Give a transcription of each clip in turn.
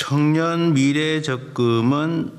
청년 미래 적금은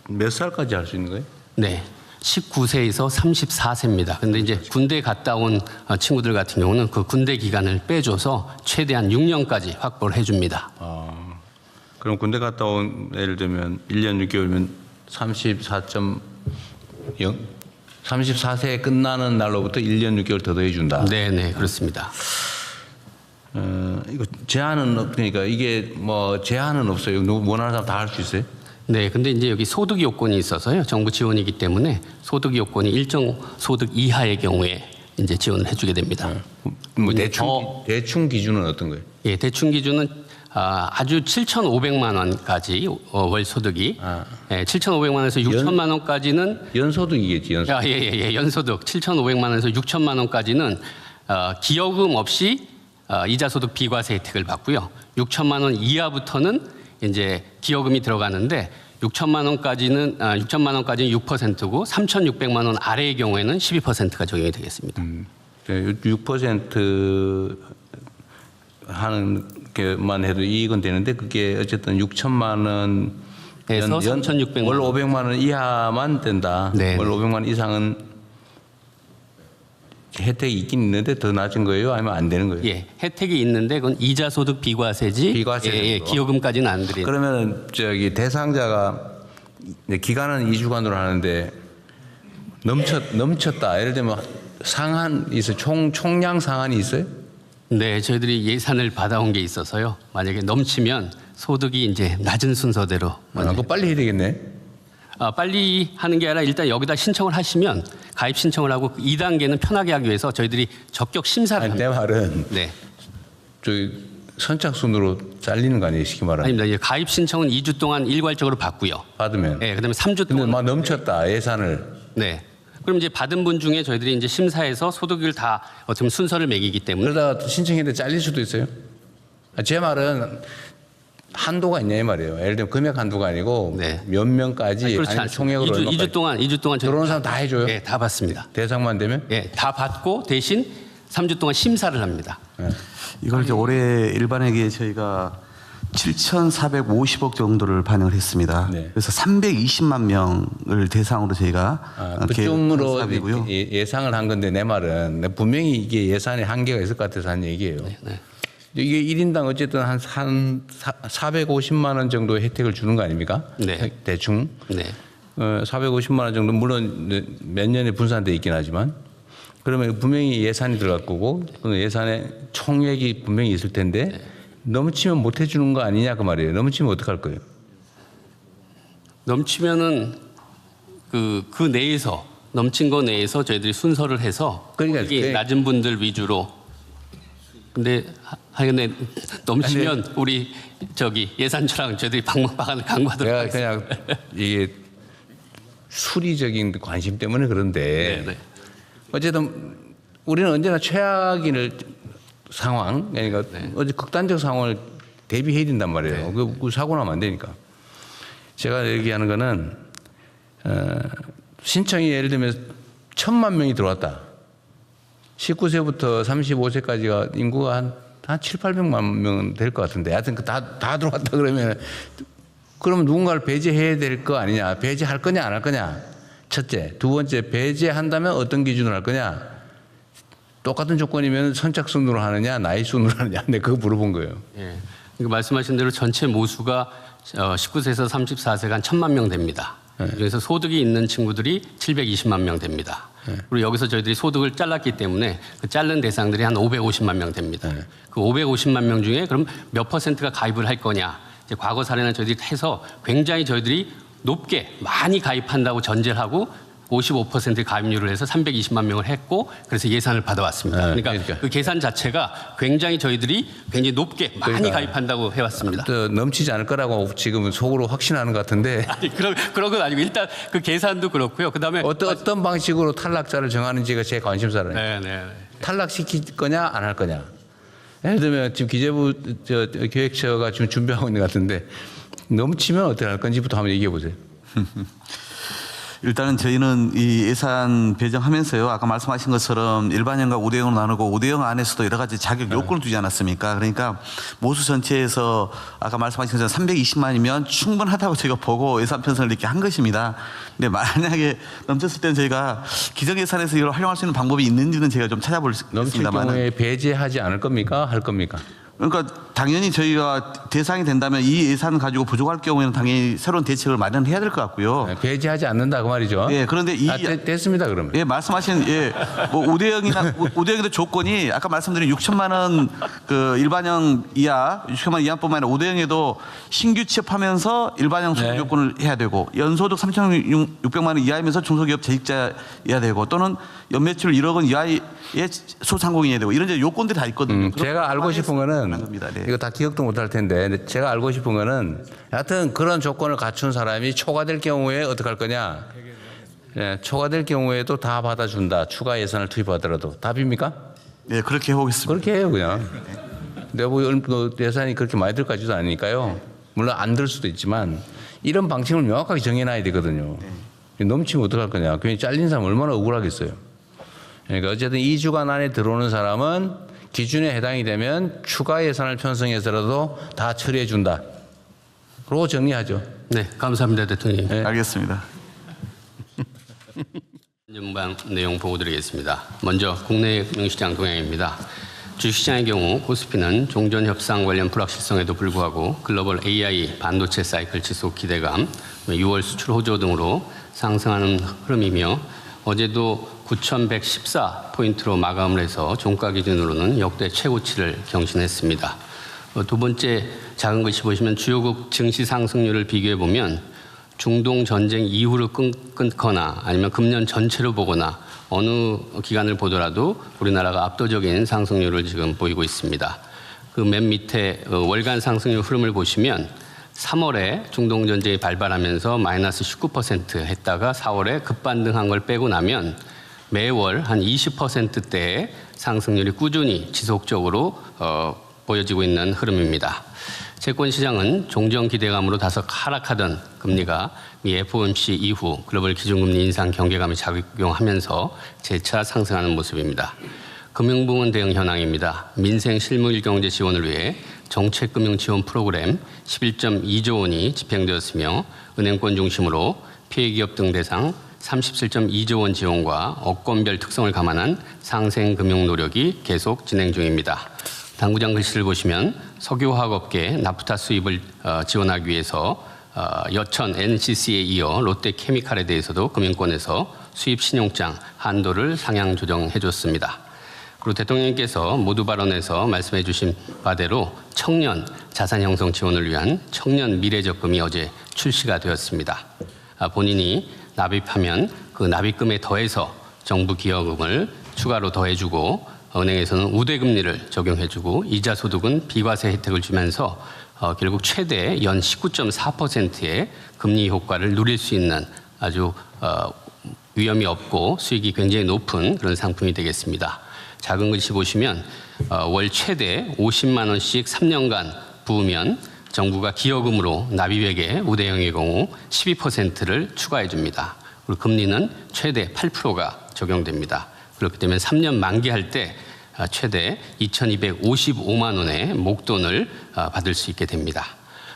몇 살까지 할 수 있는 거예요? 네. 19세에서 34세입니다. 근데 이제 군대 갔다 온 친구들 같은 경우는 그 군대 기간을 빼줘서 최대한 6년까지 확보를 해줍니다. 그럼 군대 갔다 온 예를 들면 1년 6개월이면 34세 끝나는 날로부터 1년 6개월 더 더해준다. 네, 그렇습니다. 이거 제한은 없으니까 이게 뭐 제한은 없어요. 누구 원하는 사람 다 할 수 있어요? 네, 근데 이제 여기 소득 요건이 있어서요. 정부 지원이기 때문에 소득 요건이 일정 소득 이하의 경우에 이제 지원을 해주게 됩니다. 뭐 대충 기준은 어떤 거예요? 예, 대충 기준은 아주 7,500만 원까지 월 소득이 7,500만 원에서 6천만 원까지는 연소득이겠지, 연소득. 예, 연소득 7,500만 원에서 6천만 원까지는 기여금 없이 이자 소득 비과세 혜택을 받고요. 6천만 원 이하부터는 이제 기여금이 들어가는데 6천만 원까지는 6%고 3,600만 원 아래의 경우에는 12%가 적용이 되겠습니다. 6% 하는 게만 해도 이익은 되는데 그게 어쨌든 6천만 원에서 3,600만 월 원. 500만 원 이하만 된다. 네. 월 500만 원 이상은 혜택이 있긴 있는데 더 낮은 거예요? 아니면 안 되는 거예요? 예, 혜택이 있는데 그건 이자 소득 비과세지. 비과세. 기여금까지는 안 드리는. 그러면 저기 대상자가 기간은 2주간으로 하는데 넘쳤다. 예를 들면 상한 있어 총량 상한이 있어요? 네, 저희들이 예산을 받아온 게 있어서요. 만약에 넘치면 소득이 이제 낮은 순서대로 그거 빨리 해야 되겠네. 빨리 하는 게 아니라 일단 여기다 신청을 하시면 가입 신청을 하고 2단계는 편하게 하기 위해서 저희들이 적격 심사를 아니, 내 합니다. 말은 네. 저기 선착순으로 잘리는 거 아니에요, 쉽게 말하면. 아닙니다. 예, 가입 신청은 2주 동안 일괄적으로 받고요. 받으면. 네, 그다음에 3주 근데 동안 막 넘쳤다 예산을. 네. 그럼 이제 받은 분 중에 저희들이 이제 심사해서 소득을 다 어떻게 보면 순서를 매기기 때문에 그러다가 신청했는데 잘릴 수도 있어요. 제 말은 한도가 있냐 이 말이에요. 예를 들면 금액 한도가 아니고 네. 몇 명까지 그렇지 아니면 않습니다. 총액으로 2주 동안 들어오는 사람 다 해줘요. 네, 다 받습니다. 대상만 되면. 예, 다 받고 대신 3주 동안 심사를 합니다. 이걸 이제 올해 일반에게 저희가 7,450억 정도를 반영을 했습니다. 네. 그래서 320만 명을 대상으로 저희가 그쯤으로 사업이고요. 예상을 한 건데 내 말은 분명히 이게 예산에 한계가 있을 것 같아서 한 얘기예요. 네. 이게 1인당 어쨌든 한 450만 원 정도 혜택을 주는 거 아닙니까? 네. 대충. 네. 450만 원 정도 물론 몇 년에 분산돼 있긴 하지만 그러면 분명히 예산이 들어갈 거고 그 예산에 총액이 분명히 있을 텐데 넘치면 못 해주는 거 아니냐 그 말이에요. 넘치면 어떡할 거예요? 넘치면은 그 내에서 넘친 거 내에서 저희들이 순서를 해서 그러니까 이게 낮은 분들 위주로. 근데 하여간에 넘치면 우리 저기 예산처랑 저희들이 방법을 강구하도록 내가 하겠습니다. 그냥 이게 수리적인 관심 때문에 그런데 네. 어쨌든 우리는 언제나 최악의 상황, 그러니까 어제 극단적 상황을 대비해야 된단 말이에요. 그 사고 나면 안 되니까. 제가 얘기하는 거는 신청이 예를 들면 1,000만 명이 들어왔다. 19세부터 35세까지가 인구가 한 7, 800만 명 될 것 같은데 하여튼 다 들어왔다 그러면 누군가를 배제해야 될 거 아니냐. 배제할 거냐 안 할 거냐. 첫째. 두 번째 배제한다면 어떤 기준으로 할 거냐. 똑같은 조건이면 선착순으로 하느냐 나이 순으로 하느냐. 근데 그거 물어본 거예요. 예. 그러니까 말씀하신 대로 전체 모수가 19세에서 34세가 한 1,000만 명 됩니다. 그래서 소득이 있는 친구들이 720만 명 됩니다. 그리고 여기서 저희들이 소득을 잘랐기 때문에 그 자른 대상들이 한 550만 명 됩니다. 그 550만 명 중에 그럼 몇 퍼센트가 가입을 할 거냐. 이제 과거 사례는 저희들이 해서 굉장히 저희들이 높게 많이 가입한다고 전제를 하고 55% 가입률을 해서 320만 명을 했고 그래서 예산을 받아왔습니다. 그러니까 그 계산 자체가 굉장히 저희들이 굉장히 높게 많이 가입한다고 해왔습니다. 넘치지 않을 거라고 지금은 속으로 확신하는 것 같은데 아니, 그런 건 아니고 일단 그 계산도 그렇고요. 그다음에 어떤 방식으로 탈락자를 정하는지가 제 관심사라요. 네. 탈락시킬 거냐 안 할 거냐. 예를 들면 지금 기재부 기획처가 지금 준비하고 있는 것 같은데 넘치면 어떻게 할 건지부터 한번 얘기해 보세요. 일단은 저희는 이 예산 배정하면서요. 아까 말씀하신 것처럼 일반형과 우대형으로 나누고 우대형 안에서도 여러 가지 자격 요건을 두지 않았습니까? 그러니까 모수 전체에서 아까 말씀하신 것처럼 320만이면 충분하다고 저희가 보고 예산 편성을 이렇게 한 것입니다. 근데 만약에 넘쳤을 때는 저희가 기정예산에서 이걸 활용할 수 있는 방법이 있는지는 제가 좀 찾아볼 수 넘칠 있습니다만. 경우에 배제하지 않을 겁니까? 할 겁니까? 그러니까 당연히 저희가 대상이 된다면 이 예산 가지고 부족할 경우에는 당연히 새로운 대책을 마련해야 될 것 같고요. 네, 배제하지 않는다 그 말이죠. 예, 그런데 이 됐습니다 그러면. 예, 말씀하신 뭐 우대형의 조건이 아까 말씀드린 6천만 원 그 일반형 이하 6천만 원 이하뿐만 아니라 우대형에도 신규 취업하면서 일반형 소득 네. 조건을 해야 되고 연소득 3,600만 원 이하이면서 중소기업 재직자여야 되고 또는 연매출 1억 원 이하의 소상공인이어야 되고 이런 이제 요건들이 다 있거든요. 제가 알고 싶은 거는 겁니다. 네. 이거 다 기억도 못할 텐데 근데 제가 알고 싶은 거는 하여튼 그런 조건을 갖춘 사람이 초과될 경우에 어떻게 할 거냐. 예, 초과될 경우에도 다 받아준다. 추가 예산을 투입하더라도 답입니까? 네, 그렇게 해보겠습니다. 그렇게 해요 그냥. 내부 예산이 그렇게 많이 들 까지도 아니니까요. 물론 안 들 수도 있지만 이런 방침을 명확하게 정해놔야 되거든요. 넘치면 어떡할 거냐. 괜히 잘린 사람 얼마나 억울하겠어요. 그러니까 어쨌든 2주간 안에 들어오는 사람은 기준에 해당이 되면 추가 예산을 편성해서라도 다 처리해 준다. 그러고 정리하죠. 네, 감사합니다, 대통령. 네. 알겠습니다. 전반 내용 보고드리겠습니다. 먼저 국내 금융시장 동향입니다. 주식시장의 경우 코스피는 종전 협상 관련 불확실성에도 불구하고 글로벌 AI 반도체 사이클 지속 기대감, 6월 수출 호조 등으로 상승하는 흐름이며 어제도 9,114포인트로 마감을 해서 종가 기준으로는 역대 최고치를 경신했습니다. 두 번째 작은 글씨 보시면 주요국 증시 상승률을 비교해 보면 중동 전쟁 이후를 끊거나 아니면 금년 전체로 보거나 어느 기간을 보더라도 우리나라가 압도적인 상승률을 지금 보이고 있습니다. 그 맨 밑에 월간 상승률 흐름을 보시면 3월에 중동 전쟁이 발발하면서 마이너스 19% 했다가 4월에 급반등한 걸 빼고 나면 매월 한 20%대의 상승률이 꾸준히 지속적으로 보여지고 있는 흐름입니다. 채권 시장은 종전 기대감으로 다소 하락하던 금리가 미 FOMC 이후 글로벌 기준금리 인상 경계감이 작용하면서 재차 상승하는 모습입니다. 금융부문 대응 현황입니다. 민생 실물 경제 지원을 위해 정책금융 지원 프로그램 11.2조 원이 집행되었으며 은행권 중심으로 피해기업 등 대상 37.2조 원 지원과 업권별 특성을 감안한 상생금융 노력이 계속 진행 중입니다. 당구장 글씨를 보시면 석유화학업계 나프타 수입을 지원하기 위해서 여천 NCC에 이어 롯데케미칼에 대해서도 금융권에서 수입 신용장 한도를 상향 조정해 줬습니다. 그리고 대통령님께서 모두 발언에서 말씀해 주신 바대로 청년 자산 형성 지원을 위한 청년 미래적금이 어제 출시가 되었습니다. 본인이 납입하면 그 납입금에 더해서 정부 기여금을 추가로 더해주고 은행에서는 우대금리를 적용해주고 이자 소득은 비과세 혜택을 주면서 결국 최대 연 19.4%의 금리 효과를 누릴 수 있는 아주 위험이 없고 수익이 굉장히 높은 그런 상품이 되겠습니다. 작은 글씨 보시면 월 최대 50만 원씩 3년간 부으면 정부가 기여금으로 납입액의 우대형의 경우 12%를 추가해 줍니다. 그리고 금리는 최대 8%가 적용됩니다. 그렇기 때문에 3년 만기할 때 최대 2,255만 원의 목돈을 받을 수 있게 됩니다.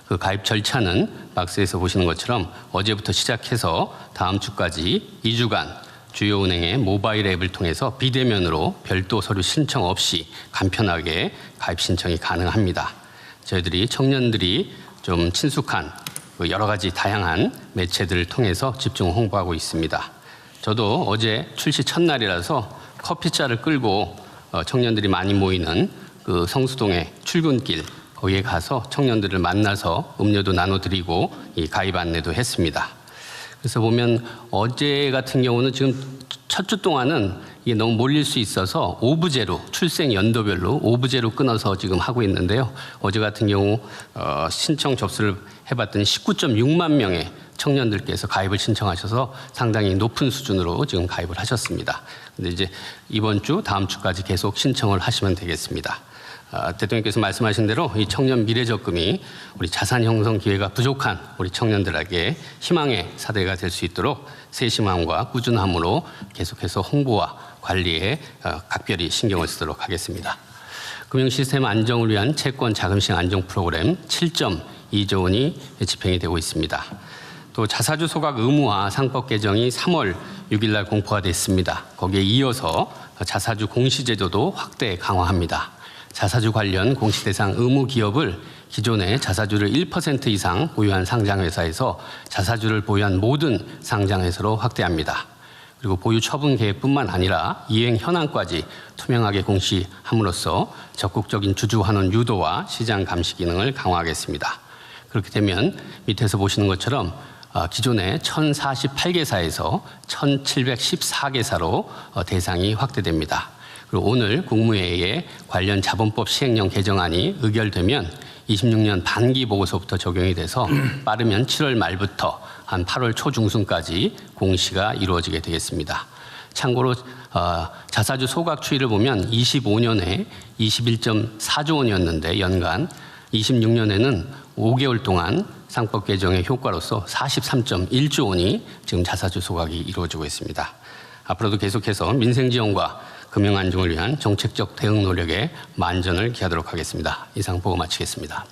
그 가입 절차는 박스에서 보시는 것처럼 어제부터 시작해서 다음 주까지 2주간 주요 은행의 모바일 앱을 통해서 비대면으로 별도 서류 신청 없이 간편하게 가입 신청이 가능합니다. 저희들이 청년들이 좀 친숙한 여러 가지 다양한 매체들을 통해서 집중 홍보하고 있습니다. 저도 어제 출시 첫날이라서 커피차를 끌고 청년들이 많이 모이는 그 성수동의 출근길 거기에 가서 청년들을 만나서 음료도 나눠드리고 이 가입 안내도 했습니다. 그래서 보면 어제 같은 경우는 지금 첫 주 동안은 이게 너무 몰릴 수 있어서 오브제로 출생 연도별로 오브제로 끊어서 지금 하고 있는데요. 어제 같은 경우 신청 접수를 해봤더니 19.6만 명의 청년들께서 가입을 신청하셔서 상당히 높은 수준으로 지금 가입을 하셨습니다. 근데 이제 이번 주, 다음 주까지 계속 신청을 하시면 되겠습니다. 대통령께서 말씀하신 대로 이 청년 미래적금이 우리 자산 형성 기회가 부족한 우리 청년들에게 희망의 사대가 될 수 있도록 세심함과 꾸준함으로 계속해서 홍보와 관리에 각별히 신경을 쓰도록 하겠습니다. 금융시스템 안정을 위한 채권 자금시장 안정 프로그램 7.2조 원이 집행이 되고 있습니다. 또 자사주 소각 의무화 상법 개정이 3월 6일 날 공포가 됐습니다. 거기에 이어서 자사주 공시제도도 확대 강화합니다. 자사주 관련 공시대상 의무 기업을 기존의 자사주를 1% 이상 보유한 상장회사에서 자사주를 보유한 모든 상장회사로 확대합니다. 그리고 보유 처분 계획뿐만 아니라 이행 현황까지 투명하게 공시함으로써 적극적인 주주 환원 유도와 시장 감시 기능을 강화하겠습니다. 그렇게 되면 밑에서 보시는 것처럼 기존의 1048개사에서 1714개사로 대상이 확대됩니다. 그리고 오늘 국무회의에 관련 자본법 시행령 개정안이 의결되면 26년 반기 보고서부터 적용이 돼서 빠르면 7월 말부터 한 8월 초중순까지 공시가 이루어지게 되겠습니다. 참고로 자사주 소각 추이를 보면 25년에 21.4조 원이었는데 연간 26년에는 5개월 동안 상법 개정의 효과로서 43.1조 원이 지금 자사주 소각이 이루어지고 있습니다. 앞으로도 계속해서 민생 지원과 금융 안정을 위한 정책적 대응 노력에 만전을 기하도록 하겠습니다. 이상 보고 마치겠습니다.